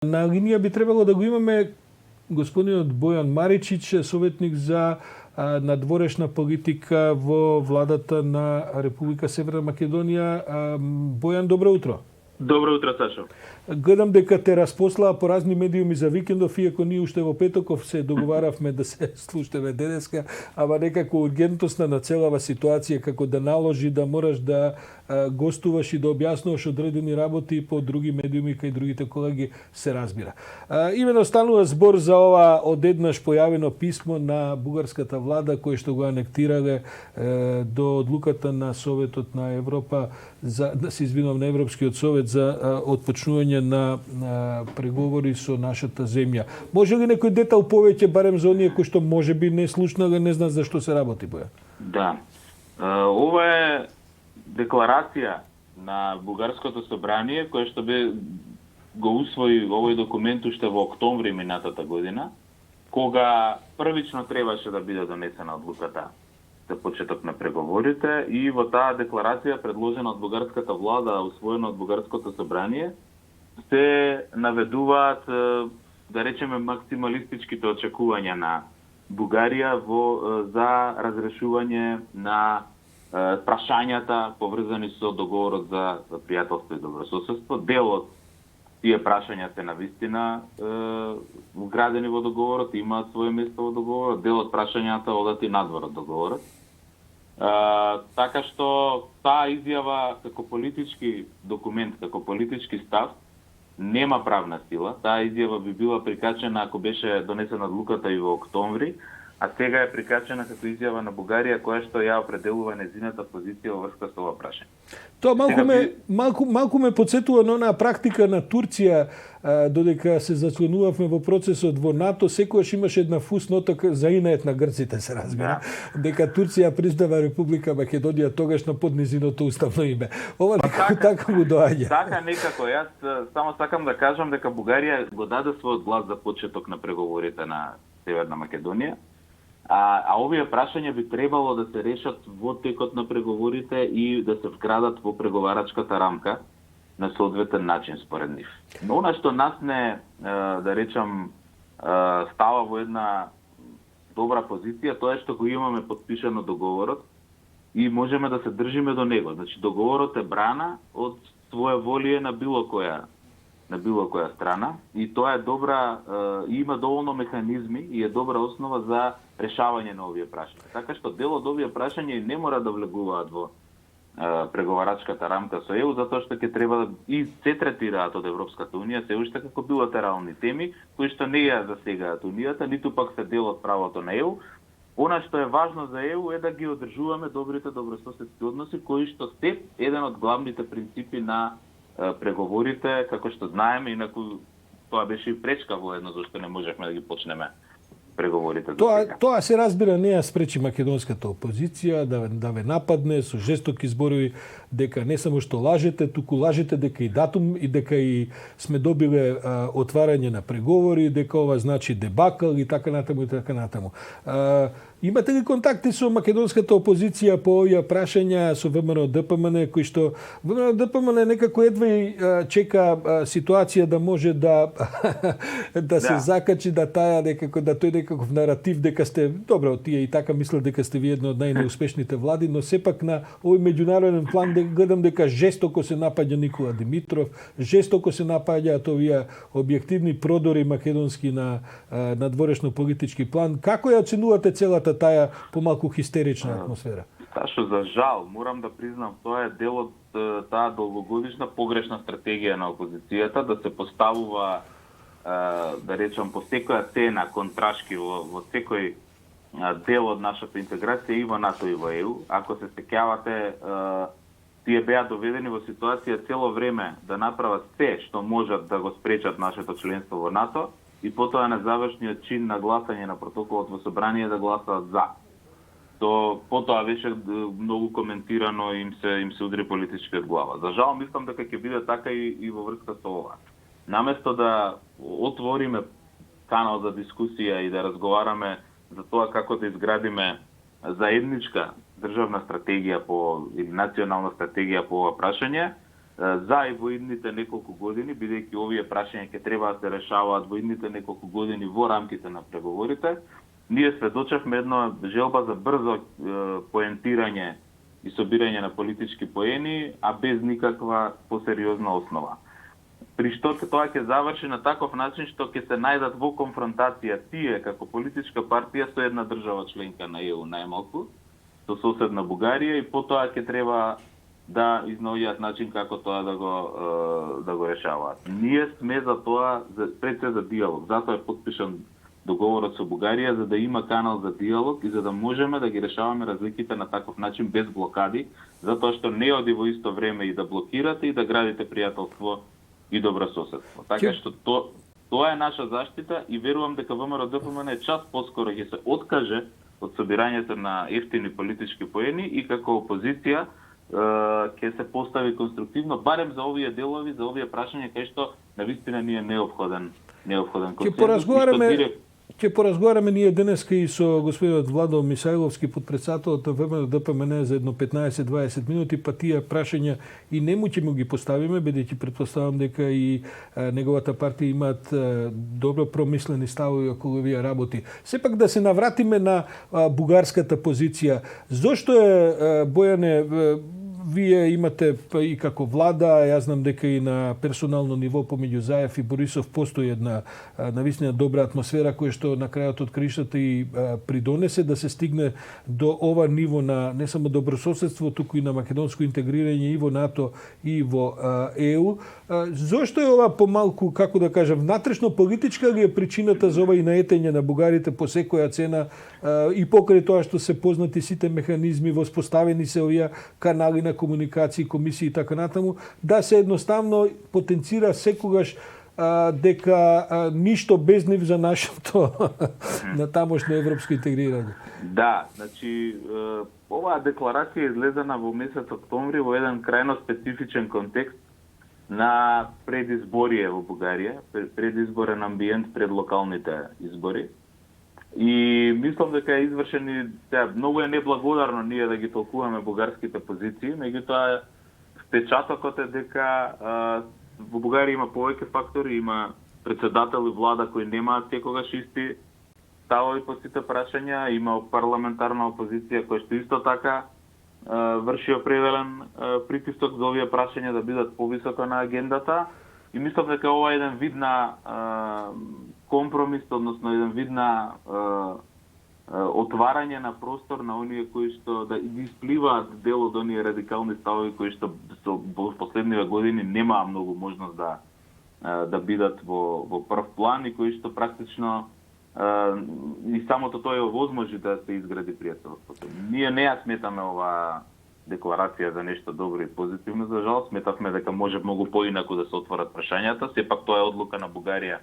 На линија би требало да го имаме господинот Бојан Маричич, советник за надворешна политика во владата на Република Северна Македонија. Бојан, добро утро. Добро утро, Сашо. Гледам дека те разпослаа по разни медиуми за викендов, иако ние уште во петоков се договаравме да се слушнеме денеска, ама некако ургентноста на целава ситуација како да наложи да мораш да гостуваш и да објаснуваш одредени работи по други медиуми кај другите колеги, се разбира. Имено станува збор за ова одеднаш појавено писмо на бугарската влада кој што го анектирале до одлуката на Советот на Европа за да се извинувам на Европскиот совет за отпочнување на преговори со нашата земја. Може ли некој детал повеќе барем за оние кои што можеби не слушнале, не знаат за што се работи, Боја? Да. Ова е декларација на Бугарското собрание која што го усвои овој документ уште во октомври минатата година, кога првично требаше да биде донесена одлуката за почеток на преговорите, и во таа декларација предложена од бугарската влада, усвоена од Бугарското собрание, се наведуваат, да речеме, максималистичките очекувања на Бугарија за разрешување на прашањата поврзани со договорот за пријателство и добрососедство. Дел од тие прашања се навистина вградени во договорот, имаат своје место во договорот, дел од прашањата одат и надвор од договорот. Така што таа изјава како политички документ, како политички став, нема правна сила. Таа изјава би била прикачена ако беше донесена одлуката и во октомври, а сега е прикачена како изјава на Бугарија која што ја определува незината позиција во врска со ова прашање. Тоа малку ме подсетува на онаа практика на Турција, додека се зачленувавме во процесот во НАТО, секогаш имаше една фуснота за инает на грците, се разбира, дека Турција признава Република Македонија тогаш на поднизиното уставно име. Ова така му доаѓа. Така некако, јас само сакам да кажам дека Бугарија го даде својот глас за почеток на преговорите на Северна Македонија. А овие прашања би требало да се решат во текот на преговорите и да се вградат во преговарачката рамка на соодветен начин според нив. Но она што нас не, да речам, става во една добра позиција, тоа е што го имаме подпишано договорот и можеме да се држиме до него. Значи договорот е брана од своеволие на било која страна, и тоа е добра, има доволно механизми и е добра основа за решавање на овие прашања. Така што дел од овие прашања не мора да влегуваат во преговарачката рамка со ЕУ, затоа што ќе треба и се третираат од Европската унија се уште како билатерални теми, кои што не ја засегаат унијата, ниту пак се дел од правото на ЕУ. Она што е важно за ЕУ е да ги одржуваме добрите добрососедски односи, кои што се еден од главните принципи на преговорите, како што знаеме, инаку тоа беше и пречка воедно зашто не можевме да ги почнеме преговорите. Тоа се разбира не ја спречи македонската опозиција да ве нападне со жестоки зборови дека не само што лажете, туку лажете дека и датум и дека и сме добиле отварање на преговори, дека ова значи дебакл и така натаму и така натаму. Имате ли контакти со македонската опозиција по овие прашања со ВМРО ДПМН, кои што ВМРО ДПМН некако едва и чека ситуација да може да се закачи да таа некако да тој некаков наратив дека сте добро, тие и така мислат дека сте ви една од најнеуспешните влади, но сепак на овој меѓународен план гледам дека жестоко се напаѓа Никола Димитров, жестоко се напаѓаат овие објективни продори македонски на надворешно политички план. Како ја оценувате целата таа помалку хистерична атмосфера? Сашо, за жал, морам да признам, тоа е дел од таа долгогодишна погрешна стратегија на опозицијата да се поставува, да речам, по секоја цена контрашки во секој дел од нашата интеграција и во НАТО и во ЕУ. Ако се сеќавате, тие беа доведени во ситуација цело време да направат се што можат да го спречат нашето членство во НАТО и потоа на завршниот чин на гласање на протоколот во собрание да гласаат за. То потоа беше многу коментирано и им се удри политичкиот глава. За жал мислам дека ќе биде така и во врска со ова. Наместо да отвориме канал за дискусија и да разговараме за тоа како да изградиме заедничка државна стратегија или национална стратегија по ова прашање, за и во идните неколку години, бидејќи овие прашања ќе треба да се решаваат во идните неколку години во рамките на преговорите, ние сведочевме една желба за брзо поентирање и собирање на политички поени, а без никаква посериозна основа. При што тоа ќе заврши на таков начин што ќе се најдат во конфронтација тие како политичка партија со една држава членка на ЕУ најмалку, со соседна Бугарија, и потоа ќе треба да изнаоѓаат начин како тоа да го решаваат. Ние сме за тоа, пред се за диалог. Затоа е подпишан договорот со Бугарија, за да има канал за диалог и за да можеме да ги решаваме разликите на таков начин без блокади, затоа што не оди во исто време и да блокирате и да градите пријателство и добрососедство. Така што тоа е наша заштита и верувам дека ВМРО-ДПМН час поскоро ќе се откаже од собирањето на ефтини политички поени и како опозиција ќе се постави конструктивно, барем за овие делови, за овие прашања кај што навистина ни е неопходен консенсус. Ќе поразговараме ние денеска и со господинот Владо Мисајловски, подпредседателот на ВМРО-ДПМН за едно 15-20 минути, па тие прашања и нему ќе му ги поставиме, бидејќи претпоставам дека и неговата партија имаат добро промислени ставови околу овие работи. Сепак да се навратиме на бугарската позиција. Зошто е, Бојане, вие имате и како влада, јас знам дека и на персонално ниво помеѓу Заев и Борисов постои една навистина добра атмосфера која што на крајот од краиштата и придонесе да се стигне до ова ниво на не само добрососедство, туку и на македонско интегрирање и во НАТО и во ЕУ. Зошто е ова помалку, како да кажам, внатрешно политичка ли е причината за ова и наетење на бугарите по секоја цена и покрај тоа што се познати сите механизми, воспоставени се овие канали на комуникации, комисии и така натаму, да се едноставно потенцира секогаш дека ништо без нив за нашето на тамошно европско интегрирање. Да, значи оваа декларација е излезена во месец октомври во еден крајно специфичен контекст на предизборие во Бугарија, предизборен амбиент пред локалните избори. И мислам дека е извршени, многу е неблагодарно ние да ги толкуваме бугарските позиции, меѓутоа впечатокот е дека во Бугарија има повеќе фактори, има председател и влада кои немаат секогаш исти ставови по сите прашања, има парламентарна опозиција која што исто така врши определен притисок за овие прашања да бидат повисоко на агендата, и мислам дека ова е еден вид на компромис, односно еден вид на отварање на простор на оние кои што да испливаат дел од оние радикални ставови кои што во последниве години немаа многу можност да бидат во прв план и кои што практично и самото тоа е овозможи да се изгради пријателството. Ние не ја сметаме оваа декларација за нешто добро и позитивно, за жал, сметавме дека може многу поинаку да се отворат прашањата, сепак тоа е одлука на Бугарија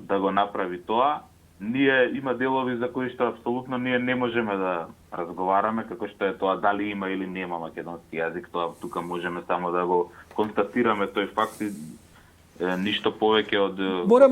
да го направи тоа. Ние има делови за кои што апсолутно ние не можеме да разговараме, како што е тоа дали има или нема македонски јазик, тоа тука можеме само да го констатираме тој факт и ништо повеќе од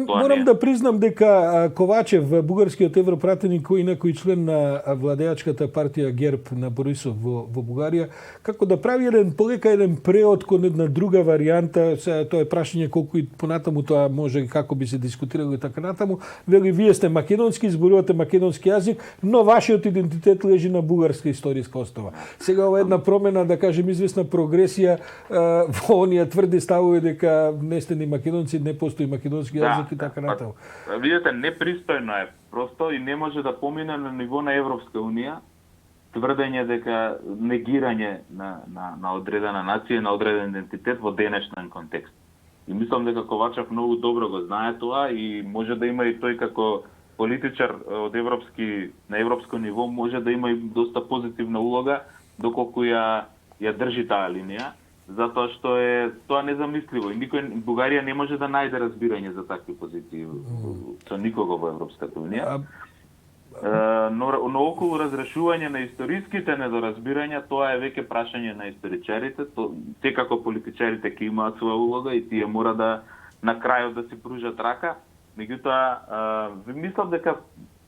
Морам да признам дека Ковачев, бугарскиот европратеник, кој инакој член на владеачката партија ГЕРБ на Борисов во Бугарија, како да прави еден полека еден преод кон една друга варијанта, тоа е прашање колку и понатаму тоа може како би се дискутирало и така натаму, вели вие сте македонски, зборувате македонски јазик, но вашиот идентитет лежи на бугарска историска основа. Сега ова една промена, да кажем известна прогресија во оние тврди ставови дека не сте ни македонци, не постои македонски јазик и така натаму. Видете, непристојно е просто и не може да помине на ниво на Европска унија тврдење дека негирање на одредена нација, на одреден идентитет во денешен контекст. И мислам дека Ковачев многу добро го знае тоа и може да има и тој како политичар од на европско ниво може да има и доста позитивна улога доколку ја држи таа линија. Затоа што е тоа незамисливо и Бугарија не може да најде разбирање за такви позиции со никого во Европската унија. Но околу разрешување на историските недоразбирања, тоа е веќе прашање на историчарите. Секако политичарите ќе имаат своја улога и тие мора да на крајот да си пружат рака. Меѓутоа, мислам дека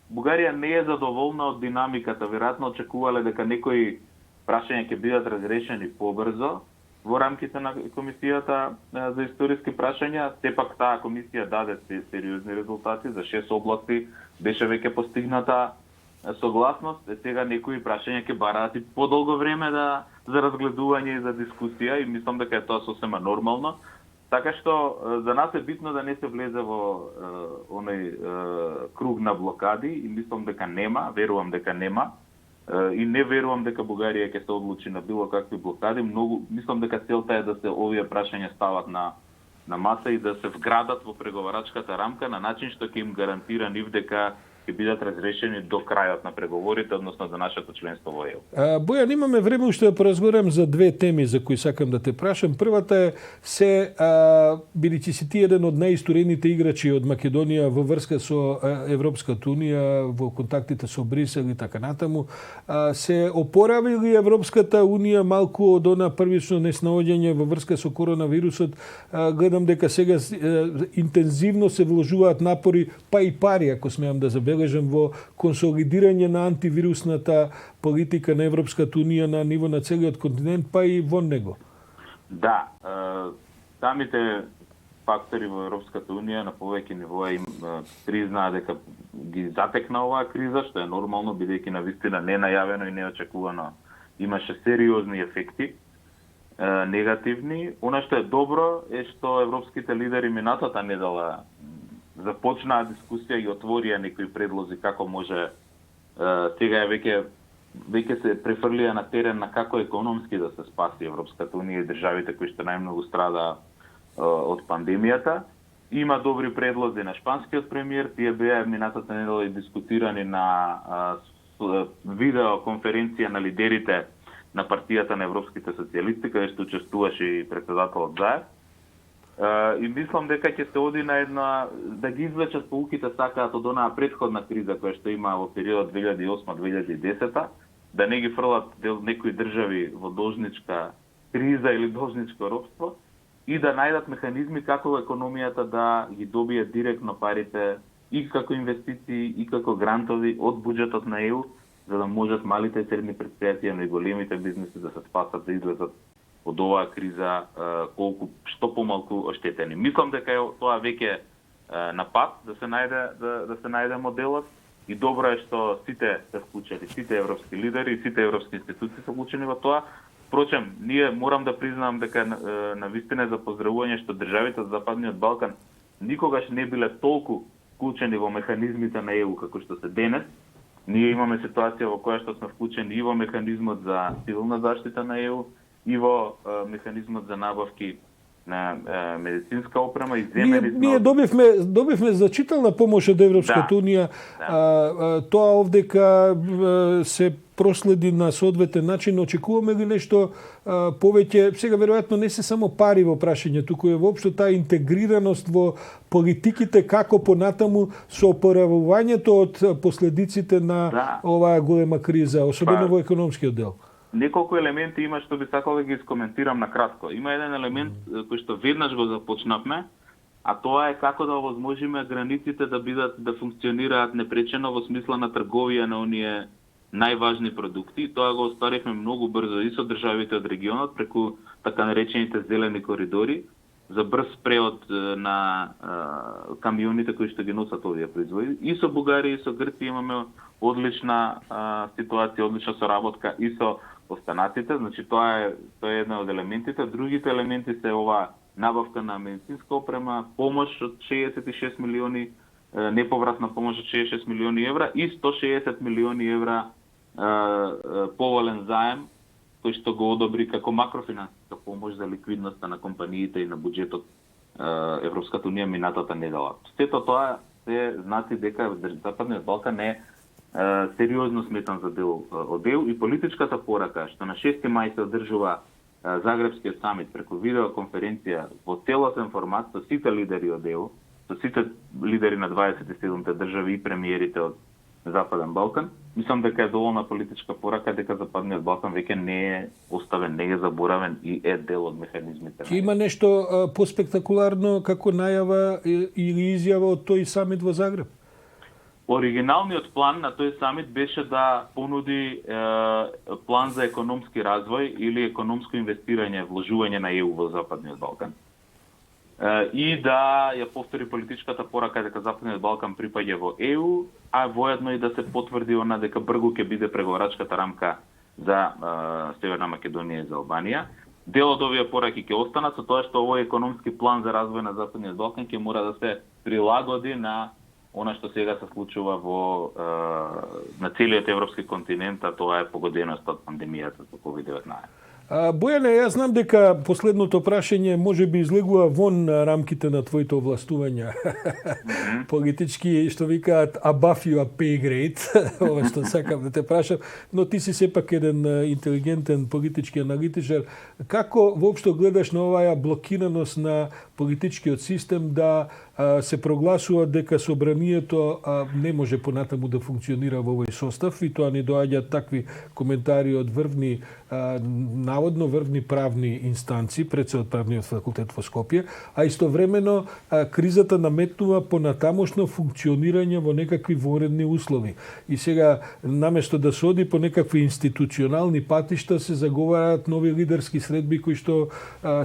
Бугарија не е задоволна од динамиката. Веројатно очекувале дека некои прашања ќе бидат разрешени побрзо. во рамките на комисијата за историски прашања. Сепак таа комисија даде сериозни резултати за 6 области, беше веќе постигната согласност. Сега некои прашања ќе бараат и подолго време за разгледување и за дискусија и мислам дека е тоа сосема нормално. Така што за нас е битно да не се влезе во оној круг на блокади и мислам дека нема, верувам дека нема. И не верувам дека Бугарија ќе се одлучи на било какви блокади. Мислам дека целта е да се овие прашања стават на маса и да се вградат во преговарачката рамка на начин што ќе им гарантира нив дека ќе бидат разрешени до крајот на преговорите, односно за нашето членство во ЕУ. Бојан, имаме време уште да поразговарам за две теми за кои сакам да те прашам. Првата е бидејќи си ти еден од најисторените играчи од Македонија во врска со Европската унија, во контактите со Брисел и така натаму, се опорави ли Европската унија малку од она првично неснаоѓање во врска со коронавирусот? Гледам дека сега интензивно се вложуваат напори, па и пари, ако смеам да забележам, во консолидирање на антивирусната политика на Европската унија на ниво на целиот континент, па и во него. Да, самите фактори во Европската унија на повеќе нивоа им признаа дека ги затекна оваа криза, што е нормално, бидејќи навистина ненајавено и неочекувано имаше сериозни ефекти негативни. Она што е добро е што европските лидери минатата недела започнаа дискусија и отворија некои предлози како може сега веќе се префрлија на терен на како економски да се спаси Европската унија и државите кои што најмногу страда од пандемијата. Има добри предлози на шпанскиот премиер, тие беа минатата недела и дискутирани на видеоконференција на лидерите на партијата на европските социјалисти, каде што учествуваше и председателот Заев. И мислам дека ќе се оди на една да ги извлечат поуките сакаат од онаа претходна криза која што има во периодот 2008-2010, да не ги фрлат некои држави во должничка криза или должничко робство и да најдат механизми како економијата да ги добие директно парите и како инвестиции и како грантови од буџетот на ЕУ, за да можат малите и средни предпријатија, но и големите бизнеси да се спасат, да излезат од оваа криза колку што помалку оштетени. Мислам дека тоа веќе на пат да се најде моделот и добро е што сите се вклучени, сите европски лидери и сите европски институции се вклучени во тоа. Впрочем, ние морам да признам дека на вистина за поздравување што државите од Западниот Балкан никогаш не биле толку вклучени во механизмите на ЕУ како што се денес. Ние имаме ситуација во која што сме вклучени и во механизмот за цивилна заштита на ЕУ, и во механизмот за набавки на медицинска опрема и земени. Ние добивме значителна помош од Европската унија. Тоа овдека се проследи на соодветен начин. Очекуваме ли нешто повеќе? Сега веројатно не се само пари во прашање, туку е воопшто таа интегрираност во политиките како понатаму со опоравувањето од последиците на оваа голема криза, особено во економскиот дел. Неколку елементи има што би сакал да ги искоментирам на кратко. Има еден елемент кој што веднаш го започнавме, а тоа е како да овозможиме границите да функционираат непречено во смисла на трговија на оние најважни продукти. Тоа го остваривме многу брзо и со државите од регионот преку така наречените зелени коридори за брз превод на камионите кои што ги носат овие производи. И со Бугарија и со Грција имаме одлична ситуација, одлична соработка и со останатите. Значи тоа е една од елементите. Другите елементи се ова набавка на медицинска опрема, помош од 66 милиони, неповратна помош од 66 милиони евра и 160 милиони евра поволен заем кој што го одобри како макрофинансиска помош за ликвидноста на компаниите и на буџетот Европската унија минатата недела. Сето тоа се знаци дека Западниот Балкан е сериозно сметан за дел од ЕУ и политичката порака што на 6 мај се одржува Загребскиот самит преку видеоконференција во целосен формат со сите лидери од ЕУ, со сите лидери на 27-те држави и премиерите од Западен Балкан. Мислам дека е доволна политичка порака дека Западниот Балкан веќе не е оставен, не е заборавен и е дел од механизмите. Ќе има нешто поспектакуларно како најава или изјава од тој самит во Загреб? Оригиналниот план на тој самит беше да понуди план за економски развој или економско инвестирање, вложување на ЕУ во Западниот Балкан. И да ја повтори политичката порака дека Западниот Балкан припаѓа во ЕУ, а воедно и да се потврди она дека бргу ќе биде преговарачката рамка за Северна Македонија и за Албанија. Дел од овие пораки ќе останат со тоа што овој економски план за развој на Западниот Балкан ќе мора да се прилагоди на она што сега се случува на целиот европски континент, а тоа е погоденост од пандемијата со COVID-19. Бојане, јас знам дека последното прашање може би излегува вон рамките на твоите овластувања. Политички, што викаат, above your pay grade, ова што сакам да те прашам, но ти си сепак еден интелигентен политички аналитичар. Како воопшто гледаш на оваа блокираност на политичкиот систем да се прогласува дека собранието не може понатаму да функционира во овој состав, и тоа не доаѓаат такви коментари од врвни, наводно врвни правни инстанции, пред се од правниот факултет во Скопје, а истовремено кризата наметнува понатамошно функционирање во некакви воредни услови. И сега, наместо да се оди по некакви институционални патишта, се заговараат нови лидерски средби кои што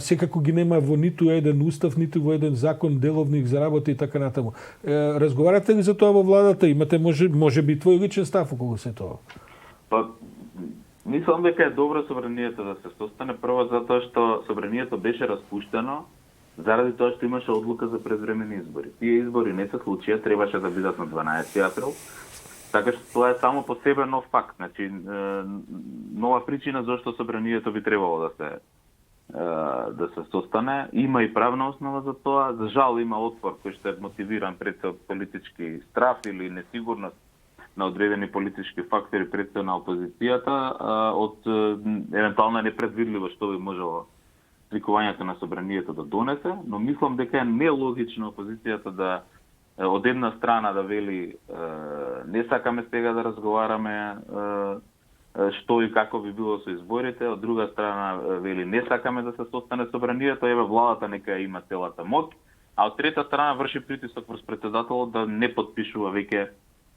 секако ги нема во ниту еден устав, ниту во еден закон, деловник за работа и така натаму. Разговарате ли за тоа во владата? Имате може би твој личен став околу се тоа? Па, мислам дека е добро собранието да се состане, прво затоа што собранието беше распуштено заради тоа што имаше одлука за предвремени избори. Тие избори не се случија, требаше да бидат на 12 април. Така што тоа е само по себе нов факт, значи нова причина зашто собранието би требало да се состане. Има и правна основа за тоа. За жал има отпор кој што е мотивиран пред од политички страф или несигурност на одредени политички фактори пред на опозицијата, од евентуална непредвидливо што би можело сликувањето на собранието да донесе, но мислам дека е нелогично опозицијата да од една страна да вели не сакаме сега да разговараме што и како би било со изборите, од друга страна вели не сакаме да се состане собранието, еве владата нека има целата моќ, а од трета страна врши притисок врз претседателот да не подпишува веќе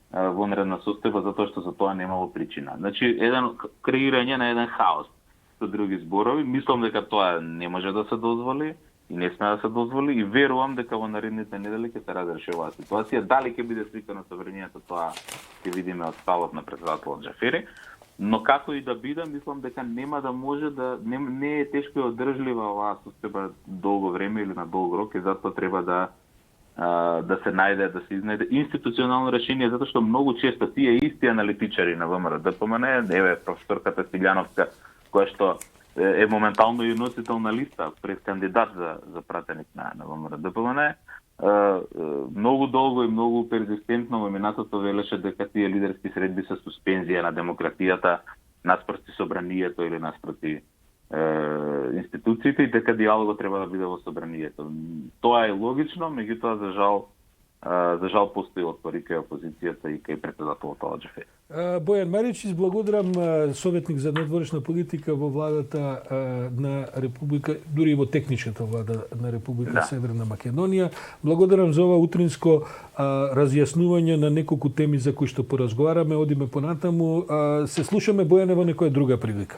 вонредна состојба затоа што за тоа немало причина. Значи, креирање на еден хаос, со други зборови. Мислам дека тоа не може да се дозволи и не сме да се дозволи и верувам дека во наредните недели ќе се разреши оваа ситуација. Дали ќе биде свикано собранието, тоа ќе видиме од ставот на претседателот Джафери. Но како и да биде, мислам дека нема да може не е тешко и одржлива оваа состојба долго време или на долг рок, и затоа треба да се изнајде институционално решение, затоа што многу често тие исти аналитичари на ВМРО-ДПМН, еве професорката Стилјановска, која што е моментално и носител на листа пред кандидат за пратеник на ВМРО-ДПМН, многу долго и многу перзистентно во минатото велеше дека тие лидерски средби се суспензија на демократијата наспроти собранието или наспроти институциите, и дека диалогот треба да биде во собранието. Тоа е логично, меѓутоа за жал постои отпори кај опозицијата и кај претседателот Аладжефе. Бојан Маричич, благодарам, советник за надворешна политика во владата на Република, дури и во техничката влада на Република Северна Македонија. Благодарам за ова утринско разјаснување на неколку теми за кои што поразговараме, одиме понатаму. Се слушаме, Бојане, во некоја друга прилика.